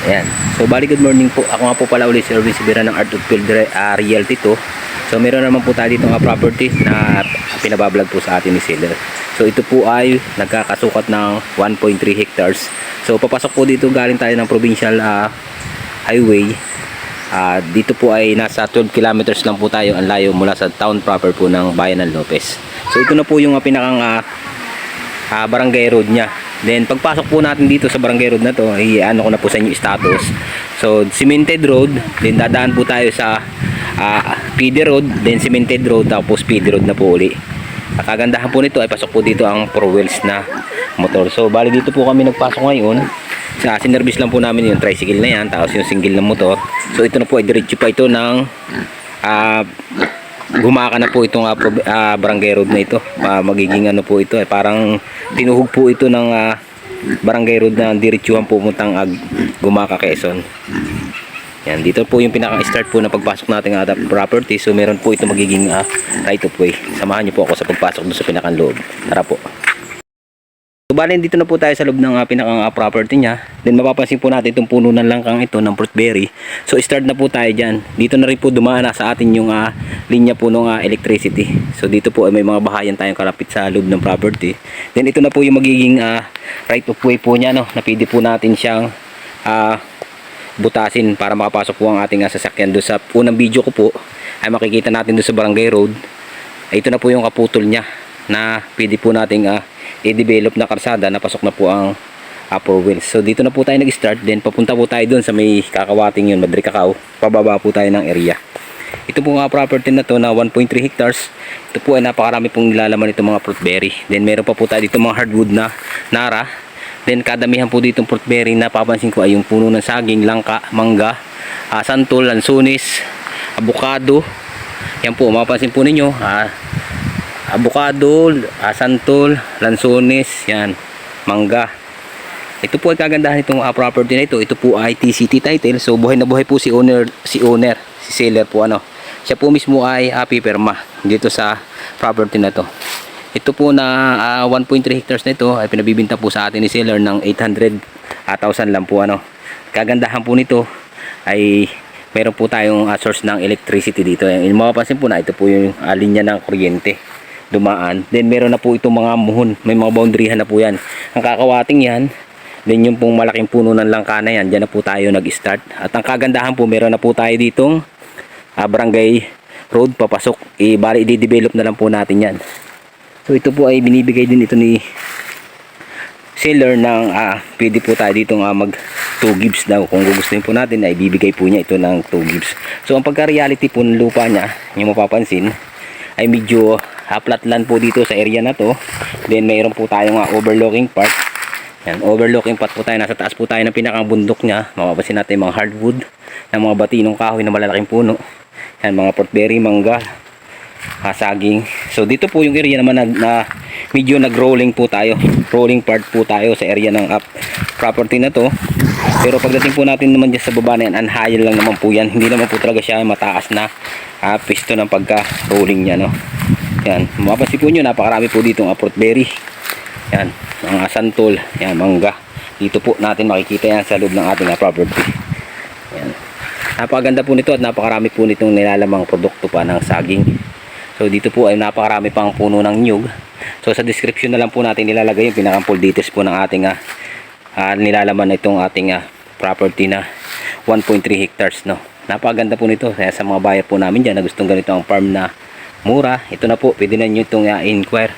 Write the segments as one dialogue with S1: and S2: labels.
S1: Ayan. So bali good morning po. Ako nga po pala ulit si Erwin Sibira ng Art of Field Realty to. So meron naman po tayo dito nga property na pinabablog po sa atin ni seller. So ito po ay nagkakasukat ng 1.3 hectares. So papasok po dito, galing tayo ng provincial highway. Dito po ay nasa 12 kilometers lang po tayo ang layo mula sa town proper po ng Bayan ng Lopez. So ito na po yung pinakang barangay road nya. Then pagpasok po natin dito sa barangay road na to, ano ko na po sa inyo status. So cemented road, then dadaan po tayo sa PD road, then cemented road, tapos PD road na po uli. Kagandahan po nito ay pasok po dito ang 4 wheels na motor. So bali dito po kami nagpasok ngayon. Sa sinervice lang po namin yung tricycle na yan, tapos yung single na motor. So ito na po ay diretso pa ito ng gumaka na po itong barangay road na ito. Magiging ano po ito, parang tinuhog po ito ng barangay road na diretsuhan pumuntang Gumaka, Quezon. Yan, dito po yung pinaka-start po na pagpasok natin ng property. So meron po ito magiging right of way. Samahan niyo po ako sa pagpasok doon sa pinakang loob. Tara po. So bali dito na po tayo sa loob ng pinakang property niya. Then mapapansin po natin itong puno ng langkang ito ng fruit berry. So start na po tayo dyan. Dito na rin po dumaan sa atin yung linya po ng electricity. So dito po ay may mga bahayan tayong kalapit sa loob ng property. Then ito na po yung magiging right of way po niya, no? Na pwede po natin siyang butasin para makapasok po ang ating sasakyan. Doon sa unang video ko po ay makikita natin doon sa barangay road. Ito na po yung kaputol niya na pwede po nating i-develop na karsada na pasok na po ang 4 wheels. So dito na po tayo nag-start, then papunta po tayo doon sa may kakawating yun, Madre Cacao. Pababa po tayo ng area. Ito po nga property na to na 1.3 hectares. Ito po ay napakarami pong nilalaman itong mga fruit berry. Then meron pa po tayo dito mga hardwood na nara. Then kadamihan po dito fruit berry na papansin ko ay yung puno ng saging, langka, mangga, santol, lansunis, avocado. Yan po, mapapansin po ninyo, avocado, santol, lansones, yan, mangga. Ito po ay kagandahan itong property na ito. Ito po ay TCT title. So buhay na buhay po si seller po ano. Siya po mismo ay pipirma dito sa property na to. Ito po na 1.3 hectares na ito ay pinabibinta po sa atin ni seller ng 800,000 lang po ano. Kagandahan po nito ay meron po tayong source ng electricity dito. Yung mapapansin po na ito po yung linya ng kuryente dumaan. Then meron na po itong mga muhon, may mga boundaryhan na po yan. Ang kakawating yan, then yung pong malaking puno ng langka na yan, dyan na po tayo nag-start. At ang kagandahan po, meron na po tayo ditong barangay road papasok. Bali i-develop na lang po natin yan. So ito po ay binibigay din ito ni seller ng pwede po tayo ditong mag 2 gibbs daw. Kung gugustuhin po natin ay bibigay po niya ito ng 2 gibbs. So ang pagka-reality po ng lupa niya, yung mapapansin ay medyo flat land po dito sa area na to. Then mayroon po tayong overlooking part. Yan, overlooking part po tayo. Nasa taas po tayo ng pinakang bundok niya. Mapapansin natin mga hardwood na mga batinong kahoy na malalaking puno. Yan, mga portberry, mangga, saging. So dito po yung area naman na medyo nag-rolling po tayo. Rolling part po tayo sa area ng property na to. Pero pagdating po natin naman dyan sa baba na yan, anhayan lang naman po yan. Hindi naman po talaga siya mataas na pisto ng pagka-rolling niya, no? Yan, mapapansin po nyo, napakarami po dito ng fruit berry. Yan, mga santol, yan, mangga. Dito po natin makikita yan sa loob ng ating property. Yan. Napakaganda po nito at napakarami po nitong nilalamang produkto pa ng saging. So dito po ay napakarami pang puno ng nyug. So sa description na lang po natin nilalagay yung pinakang full details po ng ating nilalaman na itong ating property na 1.3 hectares, no. Napakaganda po nito kaya sa mga buyer po namin dyan na gustong ganito ang farm na mura, ito na po, pwede na nyo itong inquire.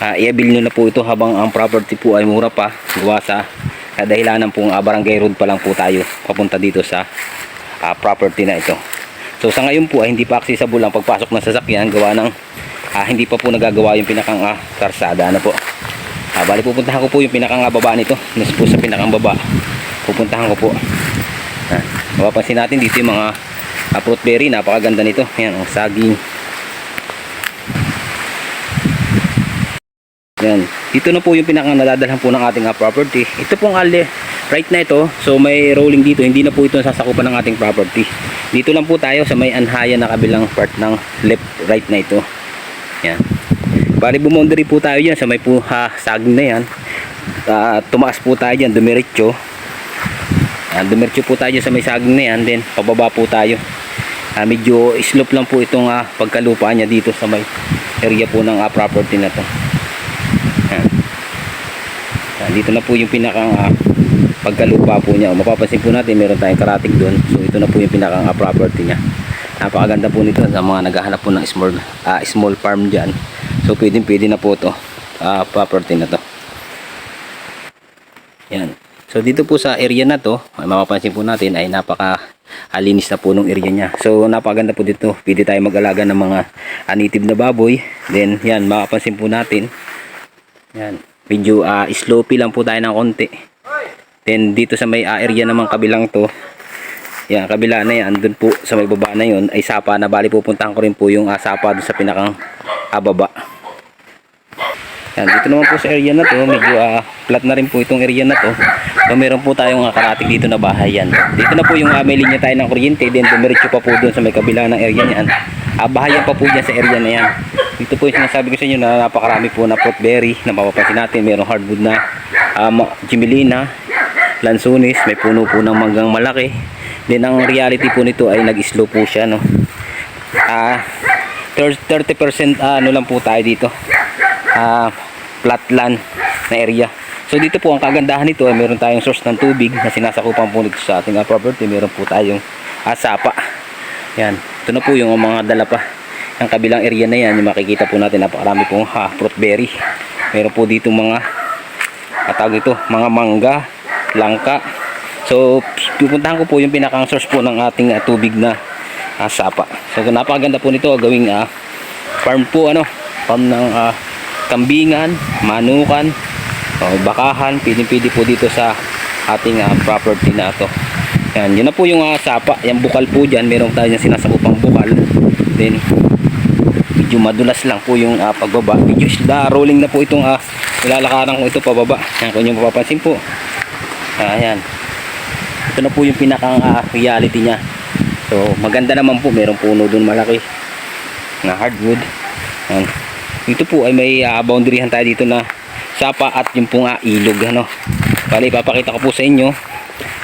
S1: I-avail nyo na po ito habang ang property po ay mura pa, gawa sa kadahilanan pong barangay road pa lang po tayo papunta dito sa property na ito. So sa ngayon po ay hindi pa accessible ang pagpasok ng sasakyan gawa ng hindi pa po nagagawa yung pinakang karsada na po. Bali pupuntahan ko po yung pinakang baba nito. Nasa po sa pinakang baba pupuntahan ko po. Mapapansin natin dito yung mga fruit berry, napakaganda nito. Yan, ang saging. Yan. Dito na po yung pinakang nadadalhan po ng ating property. Ito pong right na ito. So may rolling dito. Hindi na po ito sasakupan ng ating property. Dito lang po tayo sa may anhayan na kabilang part ng left right na ito. Yan. Bali bumoundary po tayo dyan sa may saging na yan. Tumaas po tayo dyan, dumiretso. Dumiretso po tayo sa may saging na yan, then pababa po tayo. Medyo slope lang po itong pagkalupaan niya dito sa may area po ng property na to. Dito na po yung pinakang pagkalupa po niya. Mapapansin po natin meron tayong karatig doon. So ito na po yung pinakang property niya. Napakaganda po nito sa mga naghahanap po ng small farm dyan. So pwede na po to property na to. Yan. So dito po sa area na to, mapapansin po natin ay napakalinis na po ng area niya. So napakaganda po dito. Pwede tayo mag-alaga ng mga native na baboy. Then yan, mapapansin po natin. Yan. Medyo slopey lang po tayo ng konti. Then dito sa may area naman kabilang to, yan, kabila na yan, dun po sa may baba na yun ay sapa na, bali pupuntahan ko rin po yung sapa dun sa pinakang baba. Yan, dito naman po sa area na to, medyo flat na rin po itong area na to. So meron po tayong karatig dito na bahay yan. Dito na po yung may linya tayo ng kuryente, then dumiretso pa po dun sa may kabila ng area niyan. Bahayan pa po dyan sa area na yan. Dito po yung sinasabi ko sa inyo na napakarami po na fruitberry na mapapansin natin. Merong hardwood na Gimelina, Lanzones, may puno po ng manggang malaki. Then ang reality po nito ay nag-slow po siya, no. 30% ano lang po tayo dito. Flatland na area. So dito po ang kagandahan nito ay meron tayong source ng tubig na sinasakupan po nito sa ating property. Meron po tayong sapa. Yan. Ito na po yung mga dala pa. Ang kabilang area na yan, yung makikita po natin napakarami pong fruitberry. Meron po dito mga tawag ito, mga mangga, langka. So pupuntahan ko po yung pinakang source po ng ating tubig na sapa. So napakaganda po nito, gawing farm po, farm ng kambingan, manukan, bakahan. Pwede po dito sa ating property na ito. Yan, yun na po yung sapa. Yung bukal po dyan, meron tayo yung sinasakupang bukal. Then medyo madulas lang po yung pagbaba. Medyo rolling na po itong nilalakaran ko ito pababa. Yan, kung yung mapapansin po, ayan, ito na po yung pinakang reality nya. So maganda naman po, merong puno dun malaki na hardwood. Yan. Dito po ay may boundaryhan tayo dito na sapa at yung pong ilog, bali ipapakita ko po sa inyo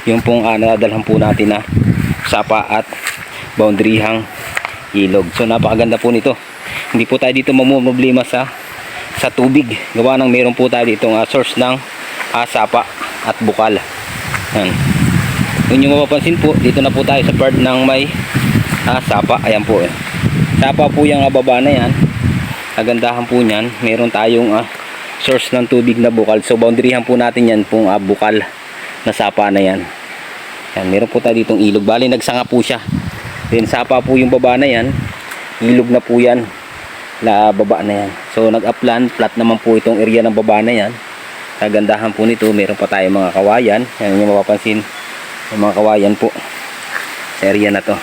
S1: yung pong nadalhan po natin na sapa at boundaryhang ilog. So napakaganda po nito. Hindi po tayo dito mamumroblema sa tubig, gawa ng meron po tayo ditong source ng sapa at bukal. Yan. Kung nyo mapapansin po, dito na po tayo sa part ng may sapa. Ayan po, sapa po yung baba na yan. Kagandahan po nyan, meron tayong source ng tubig na bukal. So boundaryhan po natin yan pong bukal na sapa na yan. Yan, meron po tayo ditong ilog. Bali nagsanga po siya. Then sapa po yung baba na yan. Ilog na po yan na baba na yan. So nag-upland, flat naman po itong area ng baba na yan. Kagandahan po nito, meron pa tayo mga kawayan. Yan yung mapapansin, yung mga kawayan po sa area na to.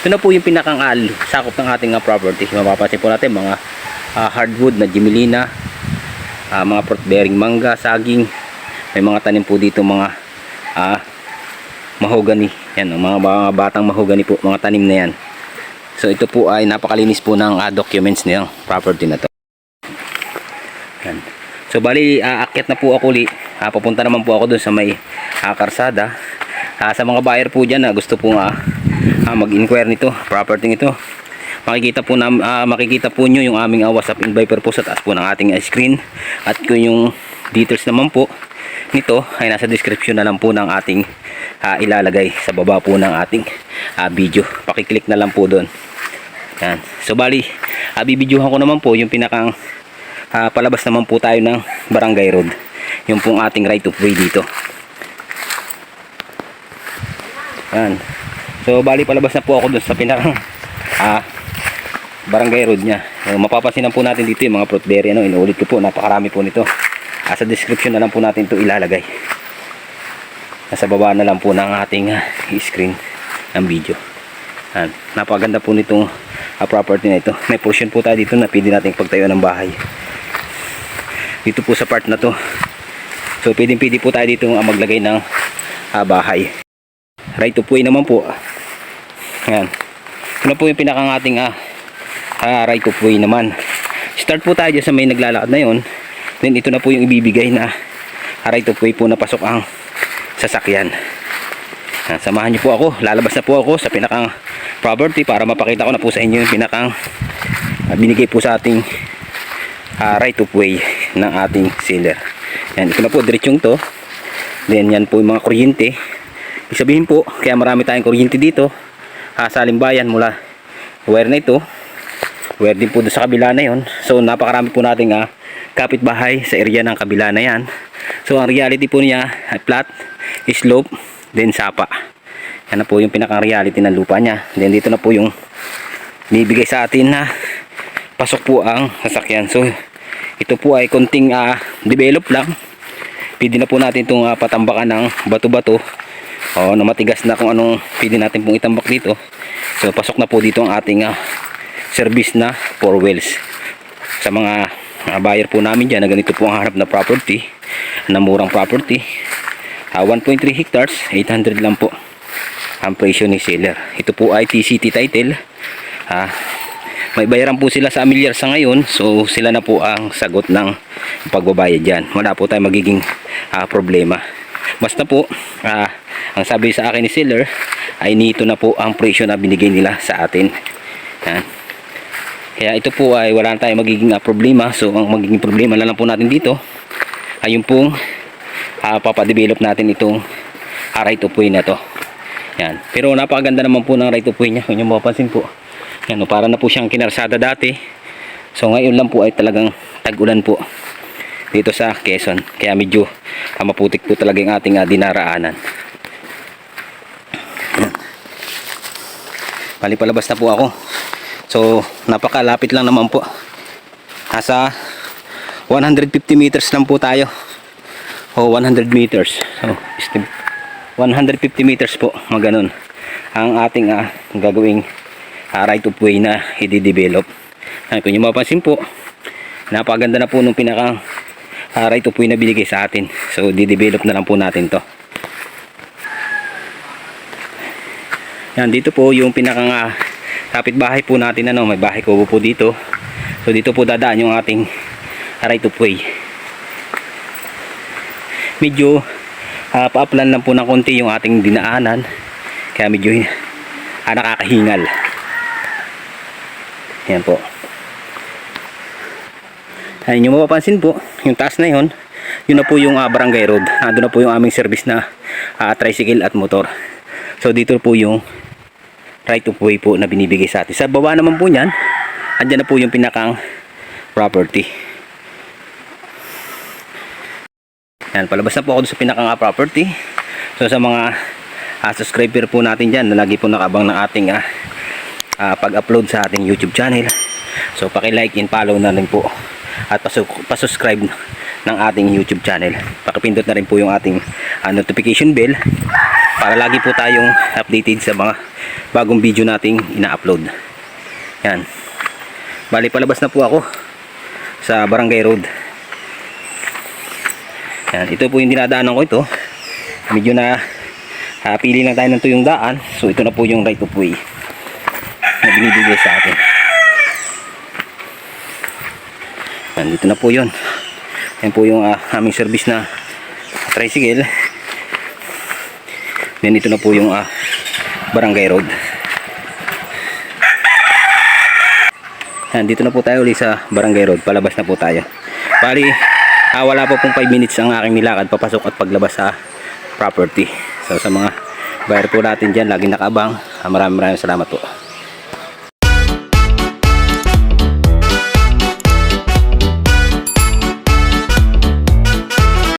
S1: Ito na po yung pinakang sakop ng ating property. Mapapansin po natin mga hardwood na Gimelina, mga fruit-bearing mangga, saging. May mga tanim po dito, mga mahogany. Yan, mga batang mahogany po, mga tanim na yan. So ito po ay napakalinis po ng documents na yung property na to. Yan. So bali aakyat na po ako ulit. Papunta naman po ako dun sa may karsada. Sa mga buyer po dyan na gusto po mag-inquire nito, property nito. Makikita po nyo yung aming WhatsApp invite po sa taas po ng ating screen. At kung yung details naman po nito ay nasa description na lang po ng ating ilalagay sa baba po ng ating video. Pakiclick na lang po doon. Yan. So bali, bibidyohan ko naman po yung pinakang palabas naman po tayo ng Barangay Road. Yung pong ating right of way dito. Yan. So bali palabas na po ako doon sa pinakang Barangay Road nya. Mapapansin po natin dito yung mga fruitberry. Inuulit ko po, napakarami po nito. Sa description na lang po natin ito ilalagay. Nasa baba na lang po ng ating screen ng video. Napaganda po nitong property na ito. May portion po tayo dito na pwede natin pagtayo ng bahay. Dito po sa part na to. So pwede po tayo dito maglagay ng bahay. Right of way naman po. Yan. Ito na po yung pinakang ating right of way naman. Start po tayo dyan sa may naglalakad na yon. Then ito na po yung ibibigay na right of way po na pasok ang sasakyan. Samahan niyo po ako, lalabas na po ako sa pinakang property para mapakita ko na po sa inyo yung pinakang binigay po sa ating right of way ng ating seller. Yan, ito na po, diretsyung to. Then yan po yung mga kuryente. Ibig sabihin po, kaya marami tayong kuryente dito sa Alimbayan mula wire na ito, wire din po doon sa kabila na yon. So napakarami po nating kapitbahay sa area ng kabila na yan. So ang reality po niya ay flat, slope, then sapa. Yan na po yung pinakang reality ng lupa niya. Then dito na po yung nibigay sa atin na pasok po ang sasakyan. So ito po ay konting develop lang. Pwede na po natin itong patambakan ng bato-bato o na matigas na kung anong pwede natin pong itambak dito. So pasok na po dito ang ating service na 4 wheels. Sa mga buyer po namin dyan na ganito po ang hanap na property, na murang property, 1.3 hectares, 800 lang po ang presyo ni seller. Ito po ay TCT title. May bayaran po sila sa amilyar sa ngayon, so sila na po ang sagot ng pagbabayad dyan. Wala po tayong magiging problema. Basta po ang sabi sa akin ni seller ay nito na po ang presyo na binigay nila sa atin. Yan. Kaya ito po ay wala na tayong magiging problema. So ang magiging problema na lang po natin dito ay yung pong papadevelop natin itong right of way na to. Yan. Pero napakaganda naman po ng right of way niya. Kung nyo mapapansin po, yan, para na po siyang kinarsada dati. So ngayon lang po ay talagang tag-ulan po dito sa Quezon. Kaya medyo maputik po talaga yung ating dinaraanan. Palipalabas na po ako. So napakalapit lang naman po. Nasa 150 meters lang po tayo. O 100 meters. So 150 meters po, maganon ang ating gagawing right of way na i-develop. Kung nyo mapapansin po, napaganda na po nung pinakang right of way na binigay sa atin. So di-develop na lang po natin to. Yan, dito po yung pinakang kapitbahay po natin, may bahay kubo po dito. So dito po dadaan yung ating right of way. Medyo pa-uplan lang po ng konti yung ating dinaanan, kaya medyo nakakahingal. Yan po. Ayun yung mapapansin po, yung taas na yun na po yung barangay road. Nandun na po yung aming service na tricycle at motor. So dito po yung right of way po na binibigay sa atin. Sa baba naman po niyan, andyan na po yung pinakang property. Yan, palabas na po ako sa pinakang property. So sa mga subscriber po natin dyan na lagi po nakabang ng ating pag-upload sa ating YouTube channel, so paki-like and follow na rin po at pasubscribe ng ating YouTube channel. Pakipindot na rin po yung ating notification bell para lagi po tayong updated sa mga bagong video nating ina-upload. Yan, bali palabas na po ako sa barangay road. Yan, ito po yung dinadaanan ko ito. Medyo na pili lang tayo ng tuyong daan. So ito na po yung right of way na binibigay sa atin. Yan, dito na po yun. Yan po yung aming service na tricycle. Then ito na po yung barangay road. Yan, dito na po tayo ulit sa barangay road. Palabas na po tayo. Bali wala pa pong 5 minutes ang aking nilakad papasok at paglabas sa property. So sa mga buyer po natin dyan laging nakaabang, maraming salamat po.